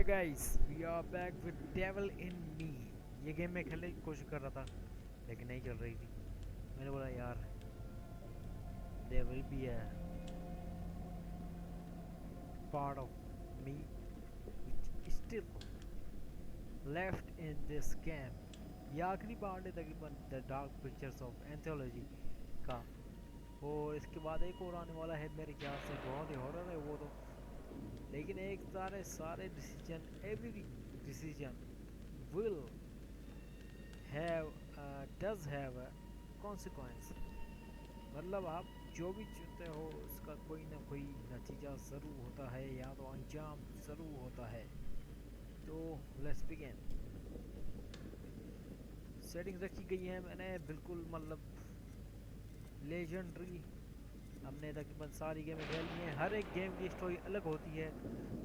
Guys we are back with Devil in me. ये game मैं खेलने की कोशिश कर रहा था लेकिन नहीं चल रही थी। मैंने बोला यार there will be a part of me which still left in this game. ये आखिरी पार्ट है तकरीबन the Dark Pictures of Anthology का, और इसके बाद एक और आने वाला है मेरे ख्याल से। बहुत ही हॉरर है वो तो, लेकिन एक सारे सारे decision, every decision will have does have a consequence। मतलब आप जो भी चुनते हो उसका कोई ना कोई नतीजा ज़रूर होता है, या तो अंजाम ज़रूर होता है। तो लेट्स बिगिन। सेटिंग्स रखी गई है मैंने बिल्कुल, मतलब लेजेंडरी। हमने तकरीबन सारी गेमें खेल ली हैं। हर एक गेम की स्टोरी अलग होती है।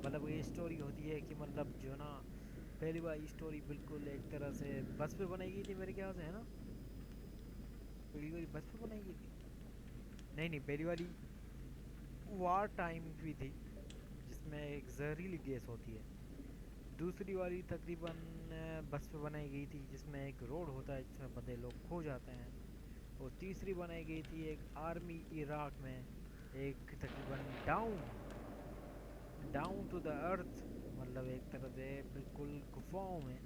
मतलब ये स्टोरी होती है कि मतलब जो ना पहली बार स्टोरी बिल्कुल एक तरह से बस पे बनाई गई थी मेरे ख्याल से, है ना? पहली वाली बस पे बनाई गई थी? नहीं नहीं, पहली वाली वार टाइम भी थी जिसमें एक जहरीली गैस होती है। दूसरी वाली तकरीबन बस पे बनाई गई थी जिसमें एक रोड होता है जिसमें बंदे लोग खो जाते हैं। और तीसरी बनाई गई थी एक आर्मी इराक में, एक तकरीबन down down to the earth, मतलब एक तरह से बिल्कुल गुफाओं में,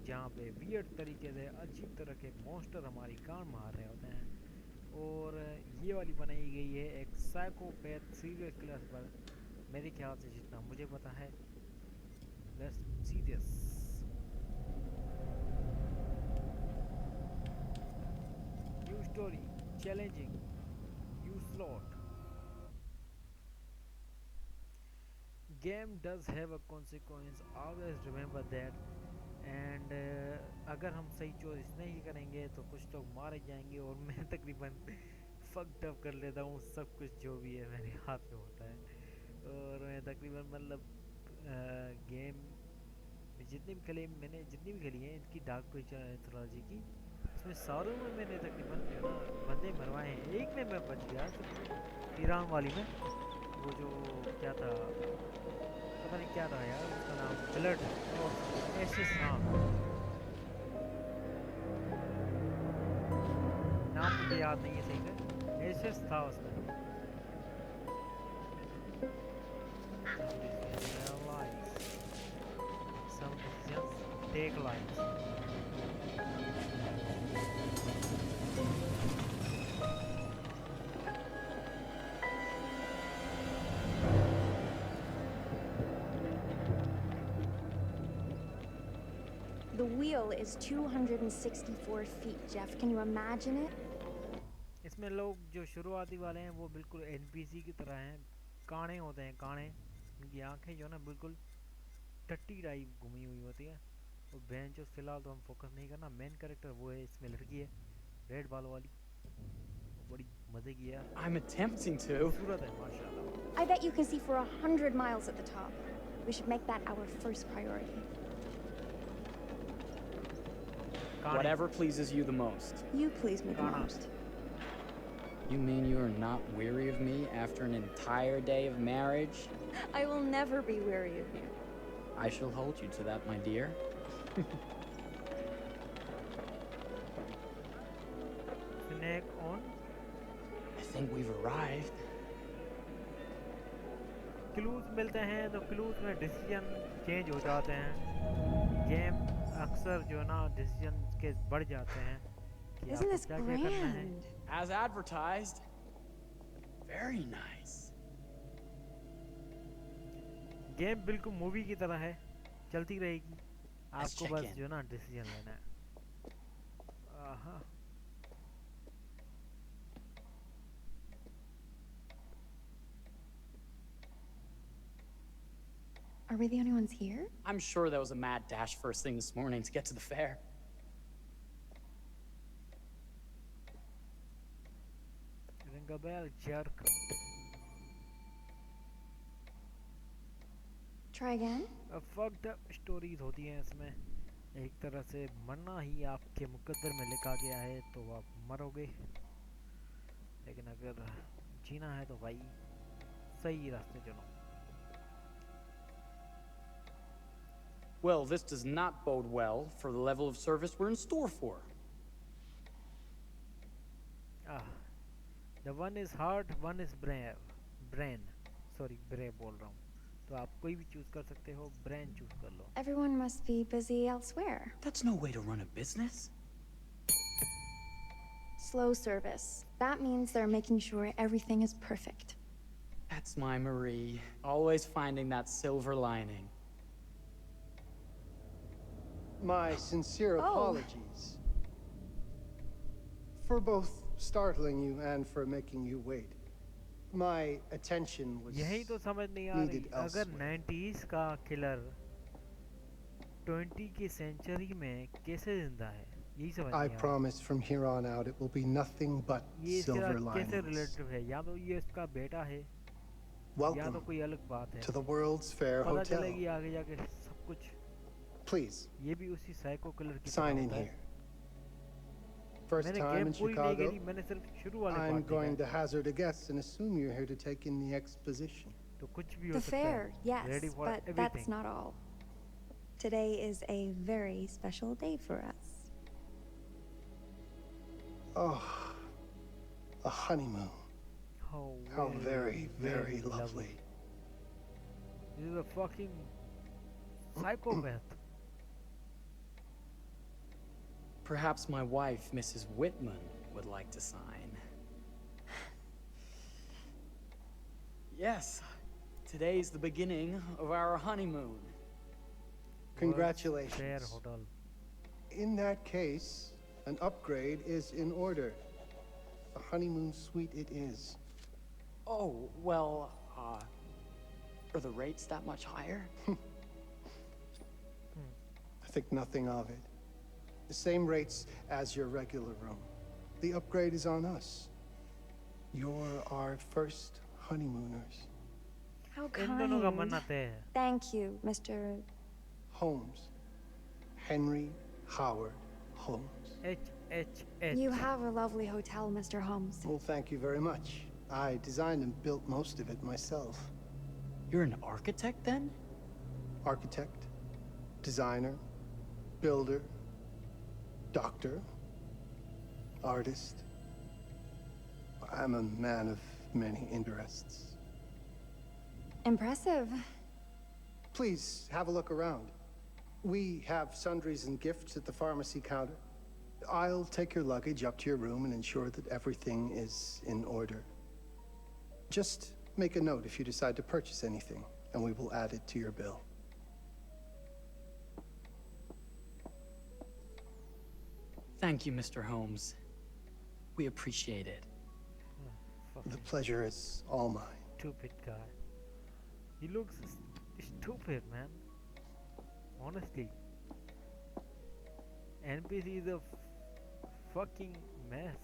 जहाँ पे वियर्ड तरीके से अजीब तरह के मॉन्स्टर हमारी कान मार रहे होते हैं। और ये वाली बनाई गई है एक साइकोपैथ सीरियल किलर पर, मेरे ख्याल से जितना मुझे पता है। Let's see this. New story, challenging, new slot. Game does have a consequence, always remember that. And अगर हम सही चॉइस नहीं करेंगे तो कुछ लोग मारे जाएंगे, और मैं तकरीबन फक्ड अप कर लेता हूँ सब कुछ जो भी है मेरे हाथ में होता है। और मैं तकरीबन मतलब गेम जितनी भी खेली मैंने, जितनी भी खेली हैं इनकी डार्क पिक्चर एंथोलॉजी की, उसमें सारों में मैंने तकरीबन जो ना बंदे मरवाए हैं। एक में मैं बच गया सिर्फ, ईरान वाली में। वो जो क्या था, पता नहीं क्या था यार उसका नाम, ब्लड और एसिस, हाँ नाम मुझे याद नहीं है सही से, एसिस था उसमें। some decisions have lives, some decisions take lives। The wheel is 264 feet, Jeff. Can you imagine it? इसमें लोग जो शुरुआती वाले हैं वो बिल्कुल एनपीसी की तरह हैं, काणे होते हैं, काणे। उनकी आंखें जो ना बिल्कुल टट्टी टाइप घूमी हुई होती है। और बहन जो फिलहाल तो हम फोकस नहीं करना, मेन कैरेक्टर वो है, इसमें लड़की है रेड बाल वाली, बड़ी मजे की है। I'm attempting to. खूबसूरत है माशाल्लाह। I bet you can see for 100 miles at the top. We should make that our first priority. Whatever pleases you the most. You please me the Kana. most. You mean you are not weary of me after an entire day of marriage? I will never be weary of you. I shall hold you to that, my dear. Snake on. I think we've arrived. Clues मिलते हैं तो clues में decision change हो जाते हैं। Game अक्सर जो ना डिसीजन के बढ़ जाते हैं कि Isn't आपको this क्या क्या करना है। grand? As advertised. Very nice. Game बिल्कुल मूवी की तरह है, चलती रहेगी, Let's आपको check बस in. जो ना डिसीजन लेना है। आहा। Are we the only ones here? I'm sure there was a mad dash first thing this morning to get to the fair. Ring a bell, jerk। Try again? Fucked up stories होती हैं इसमें। एक तरह से मरना ही आपके मुकद्दर में लिखा गया है तो आप मरोगे, लेकिन अगर जीना है तो भाई सही रास्ते चलो। Well, this does not bode well for the level of service we're in store for. Ah, the one is heart, one is brain. Sorry, ब्रे बोल रहा हूँ. तो आप कोई भी चूज कर सकते हो, ब्रेन चूज कर लो. Everyone must be busy elsewhere. That's no way to run a business. Slow service. That means they're making sure everything is perfect. That's my Marie, always finding that silver lining. My sincere apologies for both startling you and for making you wait. My attention was यही तो समझ नहीं आ रही. needed अगर elsewhere. 90s का killer 20 की century में कैसे जिंदा है, यही समझ I नहीं आ रहा. promise from here on out it will be nothing but ये इसके silver साथ कैसे linings. रिलेटिव है? या तो ये इसका बेटा है, या तो Welcome कोई अलग बात है. to the World's Fair पता Hotel. चलेगी आगे जाके सब कुछ. Please, ये भी उसी साइको किलर की sign तरह in होता है. here. First मैंने time गेम in पूरी नहीं Chicago, खेली, मैंने सिर्फ शुरू वाले I'm पार्ट going देखा to hazard a guess and assume you're here to take in the exposition. है. तो कुछ भी हो The सकता fair, है. yes, Ready for but that's everything. not all. Today is a very special day for us. Oh, a honeymoon. Oh, How very, very lovely. This is a fucking psychopath. Perhaps my wife, Mrs. Whitman, would like to sign. Yes, today's the beginning of our honeymoon. Congratulations. Fair hotel. In that case, an upgrade is in order. A honeymoon suite it is. Oh, well, are the rates that much higher? I think nothing of it. The same rates as your regular room. The upgrade is on us. You're our first honeymooners. How इन दोनों का मन kind. आता है. Thank you, Mr. Holmes. Henry Howard Holmes. H. You have a lovely hotel, Mr. Holmes. Well, thank you very much. I designed and built most of it myself. You're an architect, then? Architect, designer, builder, doctor, artist. I'm a man of many interests. Impressive. Please have a look around. We have sundries and gifts at the pharmacy counter. I'll take your luggage up to your room and ensure that everything is in order. Just make a note if you decide to purchase anything, and we will add it to your bill. Thank you, Mr. Holmes. We appreciate it. The pleasure is all mine. Stupid guy. He looks stupid, man. Honestly. NPC is a fucking mess.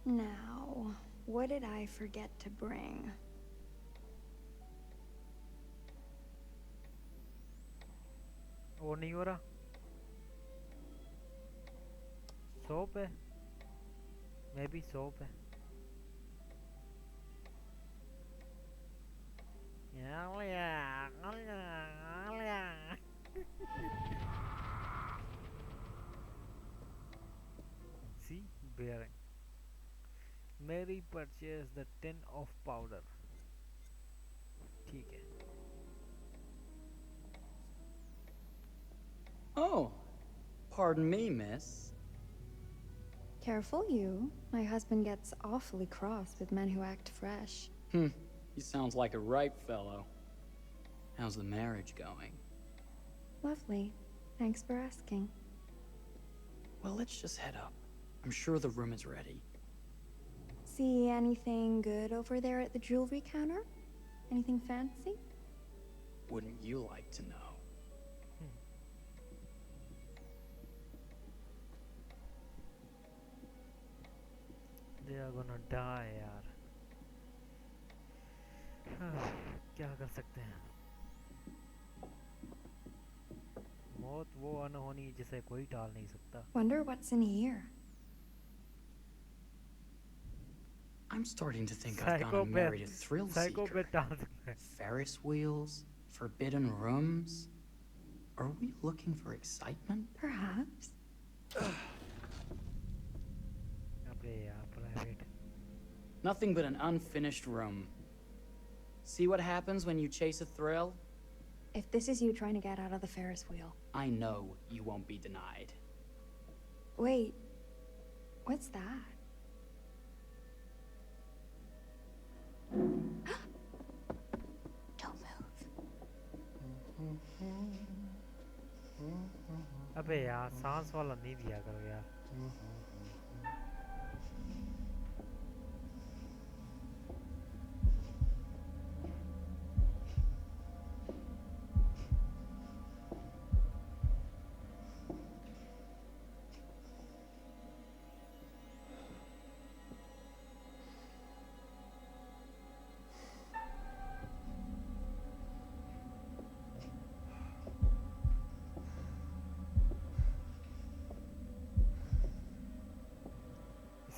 Now, what did I forget to bring? वो नहीं हो रहा. Soap है. मे भी soap है. See, bearing. Mary purchased the tin of powder. ठीक है. Oh, pardon me, miss. Careful, you. My husband gets awfully cross with men who act fresh. He sounds like a ripe fellow. How's the marriage going? Lovely. Thanks for asking. Well, let's just head up. I'm sure the room is ready. See anything good over there at the jewelry counter? Anything fancy? Wouldn't you like to know? They are gonna die, यार. क्या कर सकते हैं? मौत वो अनहोनी जिसे कोई टाल नहीं सकता. Wonder what's in here. I'm starting to think I've gone and married a thrill seeker. Psychopath टाल सकता है. Ferris wheels, forbidden rooms. Are we looking for excitement? Perhaps. अबे यार private. Nothing but an unfinished room. See what happens when you chase a thrill? If this is you trying to get out of the Ferris wheel. I know you won't be denied. Wait. What's that? Don't move. अबे यार सांस वाला नहीं दिया करो यार.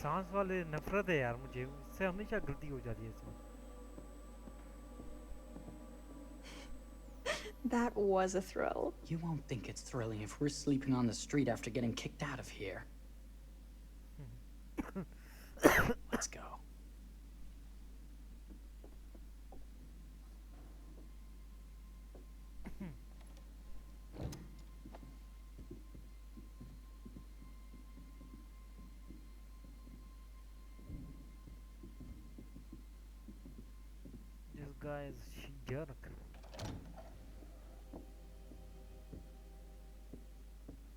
सांस वाले नफरत है यार मुझे इससे हमेशा गलती हो जाती है इसमें. That was a thrill. You won't think it's thrilling if we're sleeping on the street after getting kicked out of here. Let's go. This guy is jerk.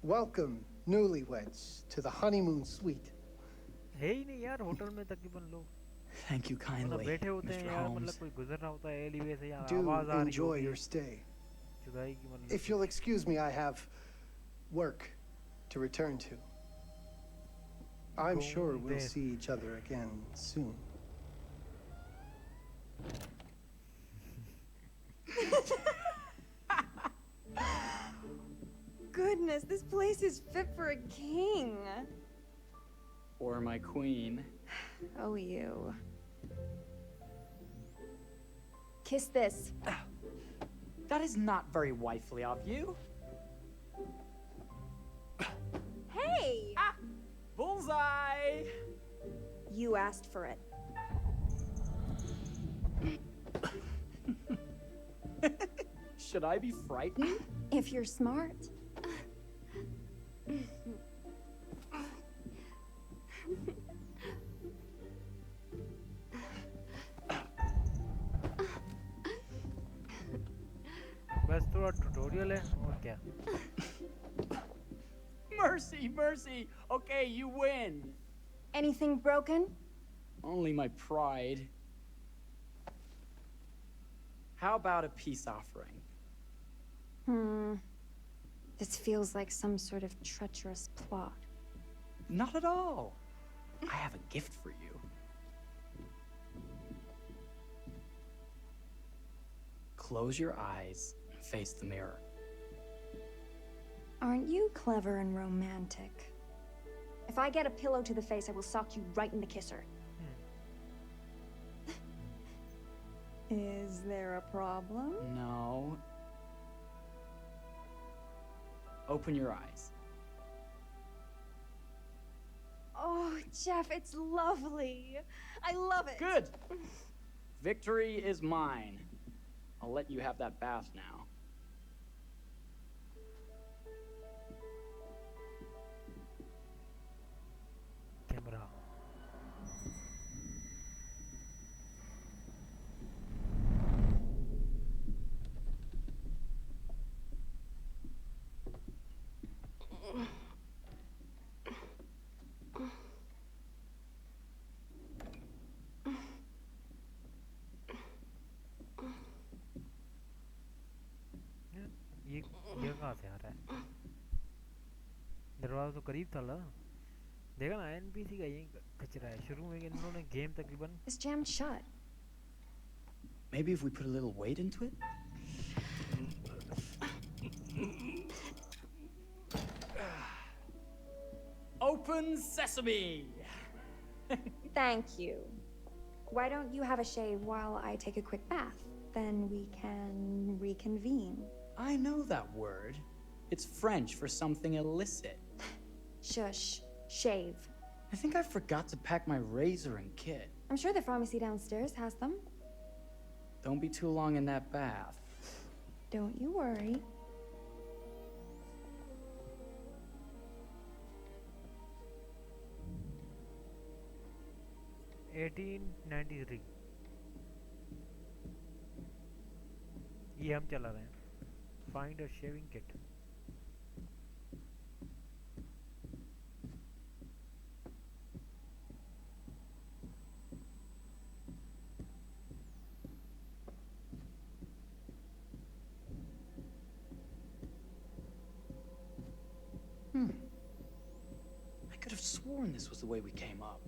Welcome, newlyweds, to the honeymoon suite. है ही नहीं यार hotel में तकरीबन लोग. Thank you मतलब kindly, बैठे होते हैं Mr. यार Holmes. मतलब कोई गुजर रहा होता है एलिवे से या Do आवाज आ रही enjoy होती your है. stay. जुदाई की मतलब. If you'll excuse me, I have work to return to. I'm sure we'll see each other again soon. Goodness, this place is fit for a king. Or my queen. Oh, you. Kiss this. That is not very wifely of you. Hey! Bullseye! You asked for it. Should I be frightened? If you're smart. बस थोड़ा tutorial है और क्या. Mercy, mercy! Okay, you win! Anything broken? Only my pride. How about a peace offering? This feels like some sort of treacherous plot. Not at all. I have a gift for you. Close your eyes and face the mirror. Aren't you clever and romantic? If I get a pillow to the face, I will sock you right in the kisser. Is there a problem? No. Open your eyes. Oh, Jeff, it's lovely. I love it. Good! Victory is mine. I'll let you have that bath now. Camera. ये कहाँ से आ रहा है? दरवाजा तो करीब था ना. देखा ना एनपीसी का यही कचरा है. शुरू में इन्होंने गेम तकरीबन. It's jammed shut. Maybe if we put a little weight into it? Open sesame! Thank you. Why don't you have a shave while I take a quick bath? Then we can reconvene. I know that word. It's French for something illicit. Shush. Shave. I think I forgot to pack my razor and kit. I'm sure the pharmacy downstairs has them. Don't be too long in that bath. Don't you worry. $1893 ये हम चला रहे हैं. Find a shaving kit. I could have sworn this was the way we came up.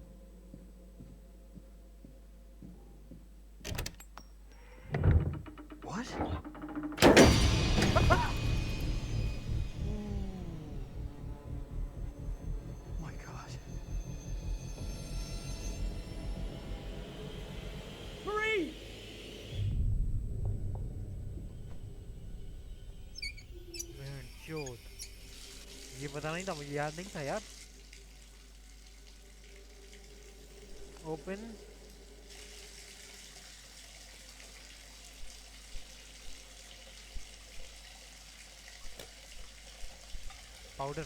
What? My God. Marie! Man, चोट. ये पता नहीं था, मुझे याद नहीं था यार. Open. Powder.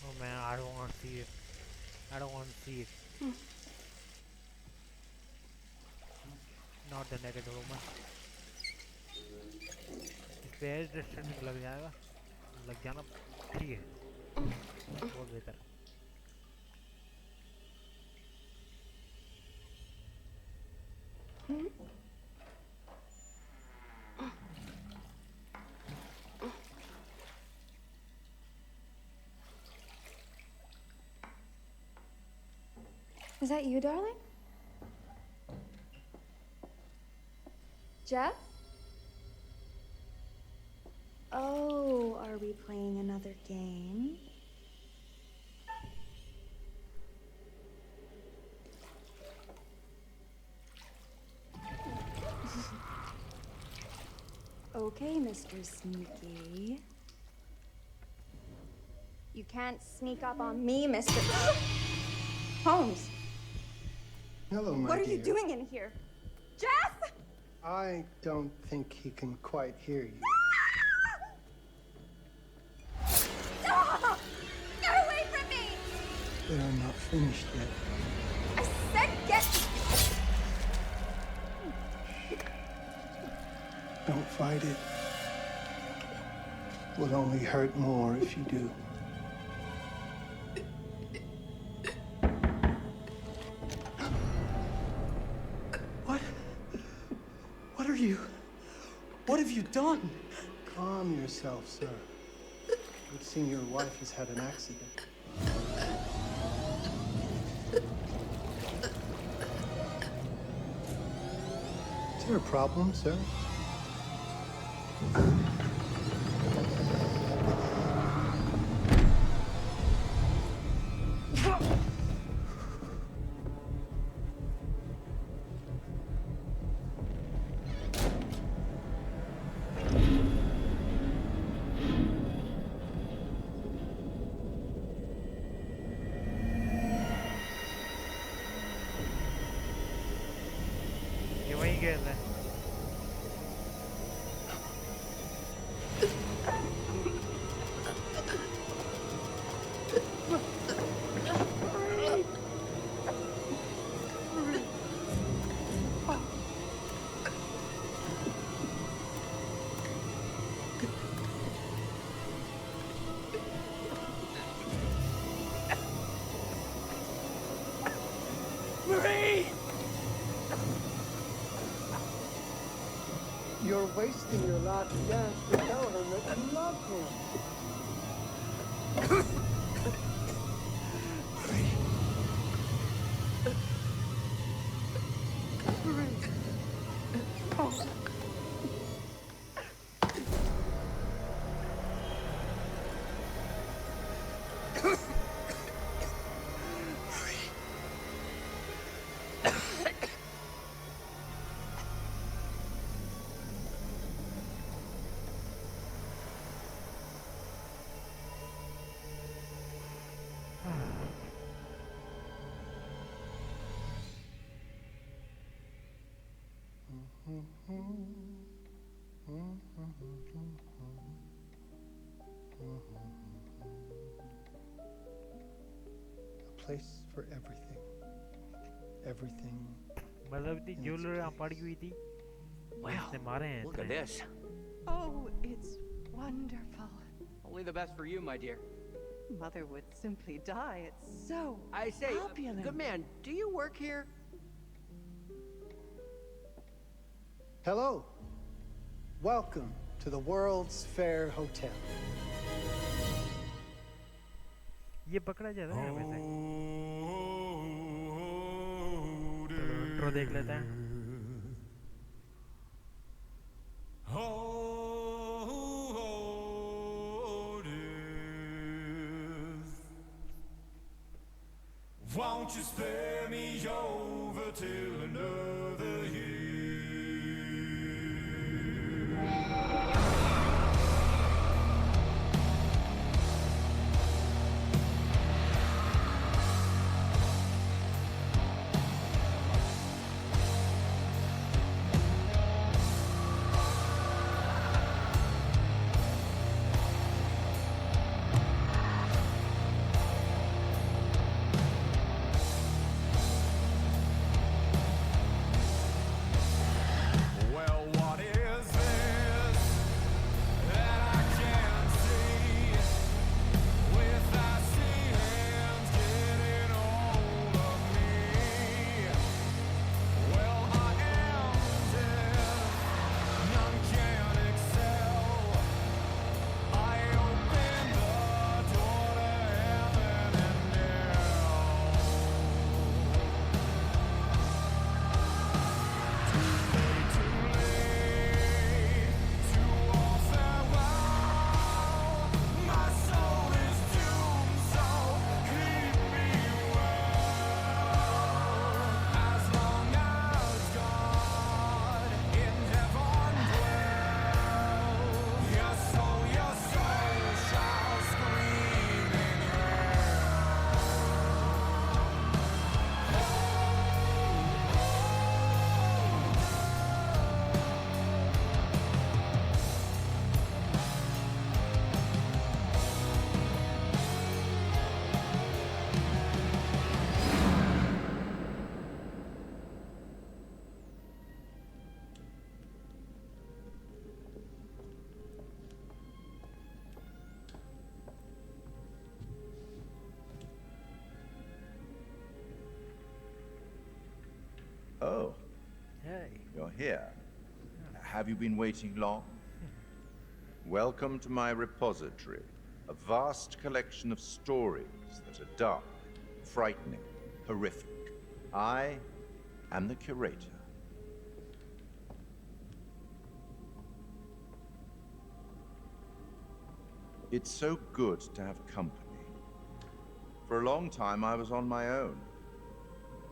Oh man, I don't want to see it. I don't want to see it. Not the naked woman. इस पे एज रेस्टोरेंट लग जाएगा. लग जाना ठीक है. बहुत बेहतर. Is that you, darling? Jeff? Oh, are we playing another game? Okay, Mr. Sneaky. You can't sneak up on me, Mr. Holmes. Hello, my What are dear. you doing in here? Jeff! I don't think he can quite hear you. Stop! Get away from me! They're not finished yet. I said get... Don't fight it. Will only hurt more if you do. What are you? What have you done? Calm yourself, sir. It would seem your wife has had an accident. Is there a problem, sir? ये वहीं गेंद है. Marie! You're wasting your last chance to tell him that you love him. A place for everything. Everything. मतलब इतनी in its jewellery यहाँ पड़ी place. हुई थी Well, इसने मारे हैं look at इतने। this. Oh, it's wonderful. Only the best for you, my dear. Mother would simply die. It's so I say, opulent. good man, do you work here? Hello. Welcome to the World's Fair Hotel. ये पकड़ा जा रहा है वैसे। चलो intro देख लेते हैं। Won't you spare me over till another year? Oh, Hey, you're here. Have you been waiting long? Welcome to my repository, a vast collection of stories that are dark, frightening, horrific. I am the curator. It's so good to have company. For a long time, I was on my own.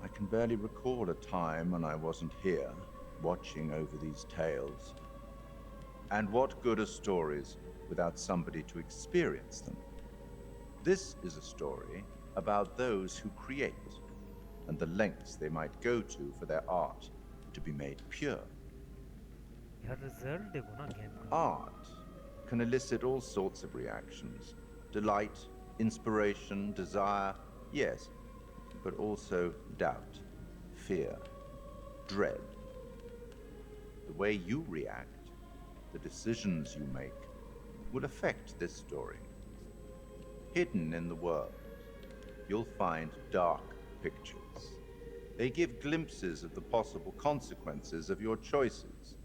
I can barely recall a time when I wasn't here, watching over these tales. And what good are stories without somebody to experience them? This is a story about those who create, and the lengths they might go to for their art to be made pure. यार result देखो ना game का। Art can elicit all sorts of reactions. Delight, inspiration, desire, yes, but also doubt, fear, dread. The way you react, the decisions you make, will affect this story. Hidden in the world, you'll find dark pictures. They give glimpses of the possible consequences of your choices.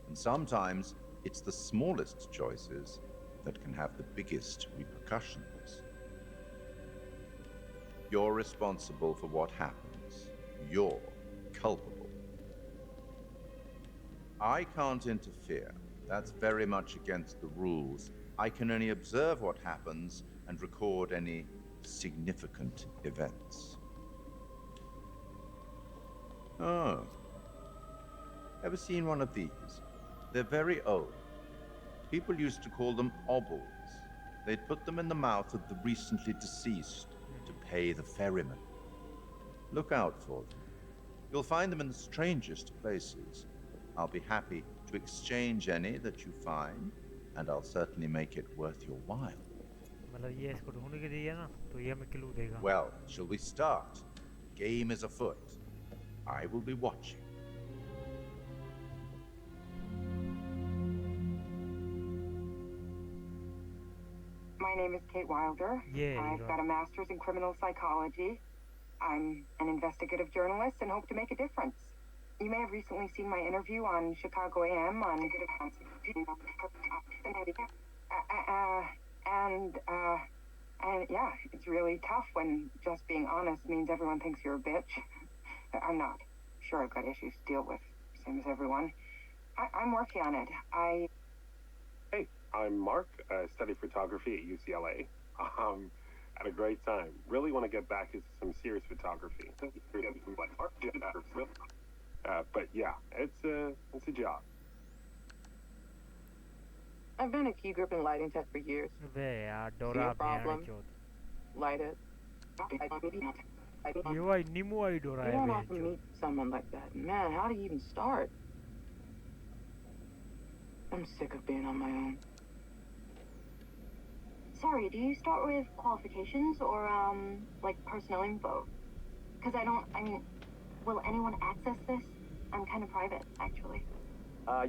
And sometimes it's the smallest choices that can have the biggest repercussions. You're responsible for what happens. You're culpable. I can't interfere. That's very much against the rules. I can only observe what happens and record any significant events. Oh. Ever seen one of these? They're very old. People used to call them obbles. They'd put them in the mouth of the recently deceased to pay the ferryman. Look out for them. You'll find them in the strangest places. I'll be happy to exchange any that you find, and I'll certainly make it worth your while. मतलब ये इसको ढूंढ के दिया ना तो ये हमें क्लू देगा. Well, shall we start? Game is afoot. I will be watching. My name is Kate Wilder. Yeah, I've got a master's in criminal psychology. I'm an investigative journalist and hope to make a difference. You may have recently seen my interview on Chicago AM on and yeah, it's really tough when just being honest means everyone thinks you're a bitch. I'm not. Sure, I've got issues to deal with, same as everyone. I'm working on it. Hey, I'm Mark. I study photography at UCLA. Had a great time. Really want to get back into some serious photography. But yeah, it's a job. I've been a key grip and lighting tech for years. वे यार See डोरा a problem? Light it. ये Y नीमू Y डोरा You है don't way often meet someone like that. Man, how do you even start? I'm sick of being on my own. Sorry, do you start with qualifications or, like personnel info? Because I mean, will anyone access this? I'm kind of private, actually.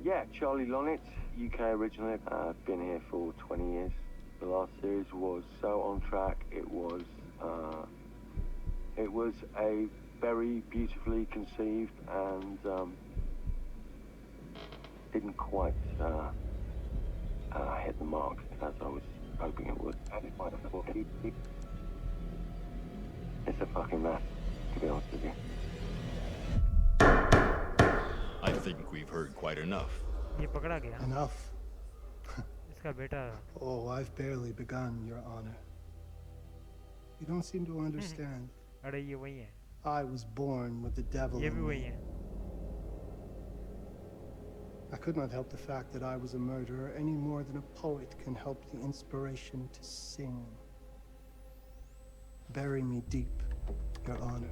Yeah, Charlie Lonnet, UK originally. I've been here for 20 years. The last series was so on track. It was a very beautifully conceived and didn't quite hit the mark as I was hoping it would. It's a fucking mess, to be honest with you. I think we've heard quite enough. ये पकड़ा गया. Enough. इसका बेटा. Oh, I've barely begun, Your Honor. You don't seem to understand. अरे ये वही है. I was born with the devil ये भी in वही me. है. I could not help the fact that I was a murderer any more than a poet can help the inspiration to sing. Bury me deep, Your Honor.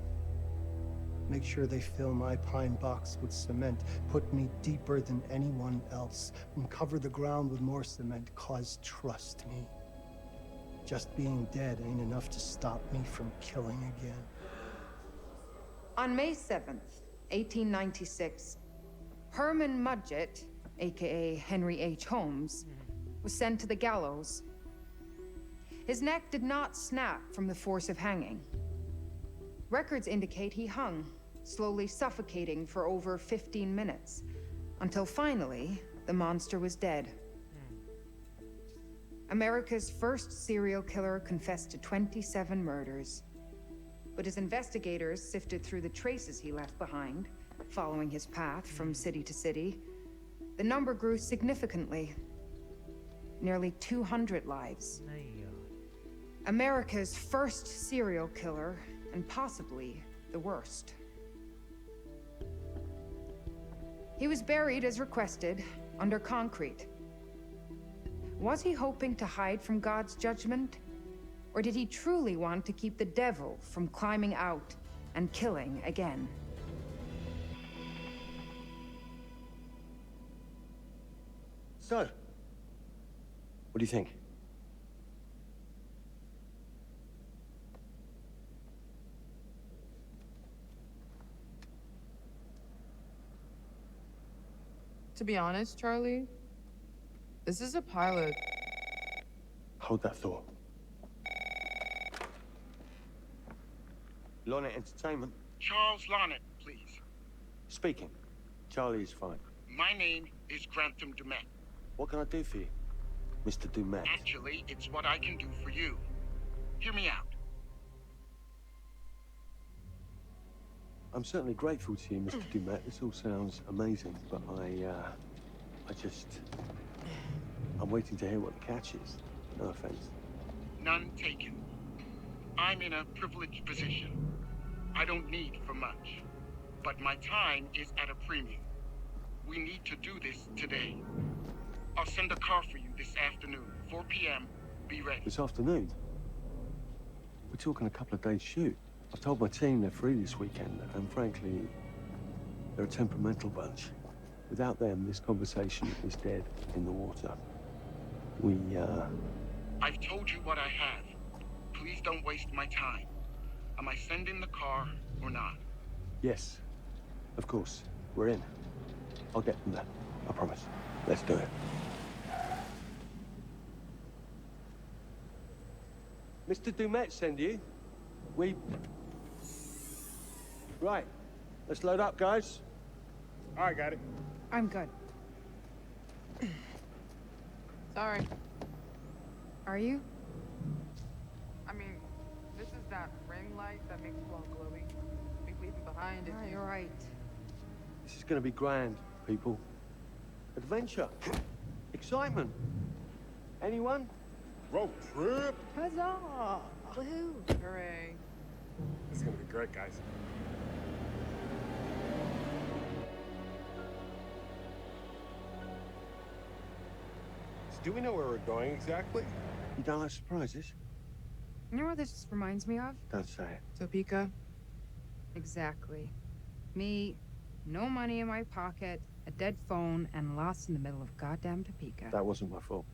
Make sure they fill my pine box with cement. Put me deeper than anyone else. And cover the ground with more cement, 'cause trust me, just being dead ain't enough to stop me from killing again. On May 7th, 1896, Herman Mudgett, aka Henry H. Holmes, was sent to the gallows. His neck did not snap from the force of hanging. Records indicate he hung, slowly suffocating for over 15 minutes, until finally, the monster was dead. America's first serial killer confessed to 27 murders. But as investigators sifted through the traces he left behind, following his path from city to city, the number grew significantly. Nearly 200 lives. America's first serial killer, and possibly the worst. He was buried as requested, under concrete. Was he hoping to hide from God's judgment? Or did he truly want to keep the devil from climbing out and killing again? So, what do you think? To be honest, Charlie, this is a pilot. Hold that thought. Lonnet Entertainment. Charles Lonnet, please. Speaking. Charlie is fine. My name is Grantham DeMett. What can I do for you? Mr. Dumet. Actually, it's what I can do for you. Hear me out. I'm certainly grateful to you, Mr. Dumet. This all sounds amazing, but I'm waiting to hear what the catch is. No offense. None taken. I'm in a privileged position. I don't need for much. But my time is at a premium. We need to do this today. I'll send a car for you this afternoon, 4 p.m. Be ready. This afternoon? We're talking a couple of days shoot. I've told my team they're free this weekend, and frankly, they're a temperamental bunch. Without them, this conversation is dead in the water. I've told you what I have. Please don't waste my time. Am I sending the car or not? Yes, of course. We're in. I'll get them there. I promise. Let's do it. Mr. Dumet send you. Right. Let's load up, guys. All right, got it. I'm good. Sorry. Are you? I mean, this is that ring light that makes you all glowy. We leave it behind if you... You're right. This is gonna be grand, people. Adventure. Excitement. Anyone? Road trip. Huzzah! Woohoo! Hooray. It's gonna be great, guys. So do we know where we're going exactly? You don't like surprises? You know what this reminds me of? Don't say it. Topeka? Exactly. Me, no money in my pocket, a dead phone, and lost in the middle of goddamn Topeka. That wasn't my fault.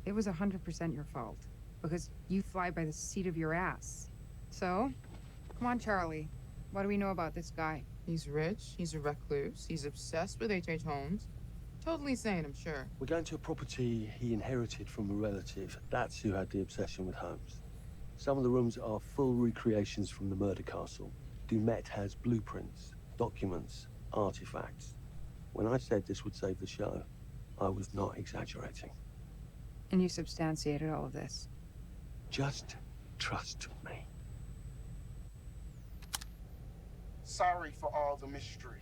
It was 100% your fault. Because you fly by the seat of your ass. So, come on, Charlie. What do we know about this guy? He's rich, he's a recluse, he's obsessed with H.H. Holmes. Totally sane, I'm sure. We're going to a property he inherited from a relative. That's who had the obsession with Holmes. Some of the rooms are full recreations from the murder castle. Dumet has blueprints, documents, artifacts. When I said this would save the show, I was not exaggerating. And you substantiated all of this. Just trust me. Sorry for all the mystery.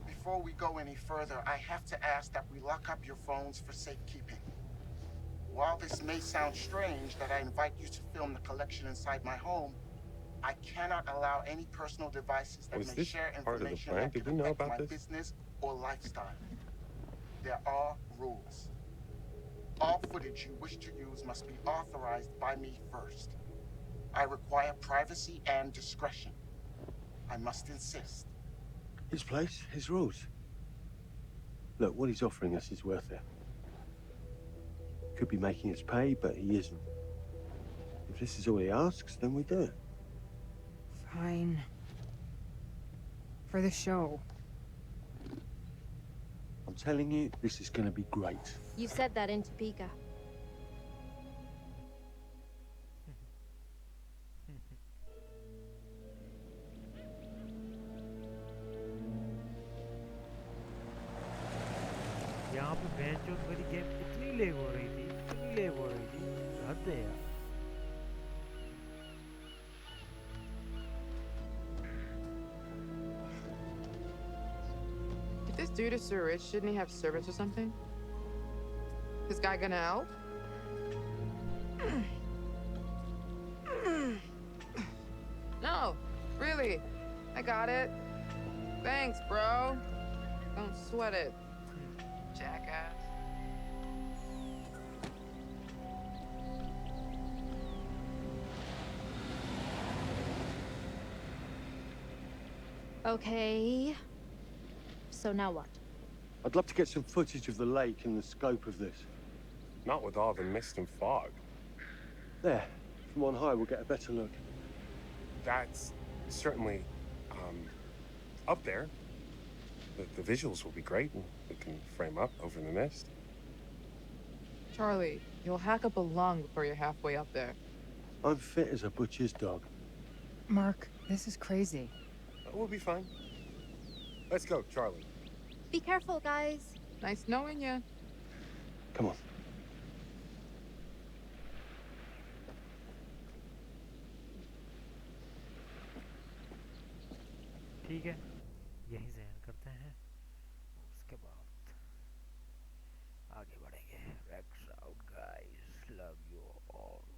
Before we go any further, I have to ask that we lock up your phones for safekeeping. While this may sound strange that I invite you to film the collection inside my home, I cannot allow any personal devices that Was may this share part of the information plan? that Did could we know affect about my this? business or lifestyle. There are rules. All footage you wish to use must be authorized by me first. I require privacy and discretion. I must insist. His place, his rules. Look, what he's offering us is worth it. Could be making us pay, but he isn't. If this is all he asks, then we do it. Fine. For the show. I'm telling you, this is gonna be great. You said that in Topeka. यहाँ पे बेंचों मेरी game इतनी leg हो रही थी, इतनी leg हो रही थी, हद है यार। If this dude is so rich, shouldn't he have servants or something? This guy gonna help? No, really. I got it. Thanks, bro. Don't sweat it. Jackass. Okay. So now what? I'd love to get some footage of the lake and the scope of this. Not with all the mist and fog. There, from on high, we'll get a better look. That's certainly, up there. The visuals will be great, and we can frame up over the mist. Charlie, you'll hack up a lung before you're halfway up there. I'm fit as a butcher's dog. Mark, this is crazy. We'll be fine. Let's go, Charlie. Be careful, guys. Nice knowing you. Come on. ठीक है, यहीं से and करते हैं, उसके बाद आगे बढ़ेंगे। Rex out guys, love you all.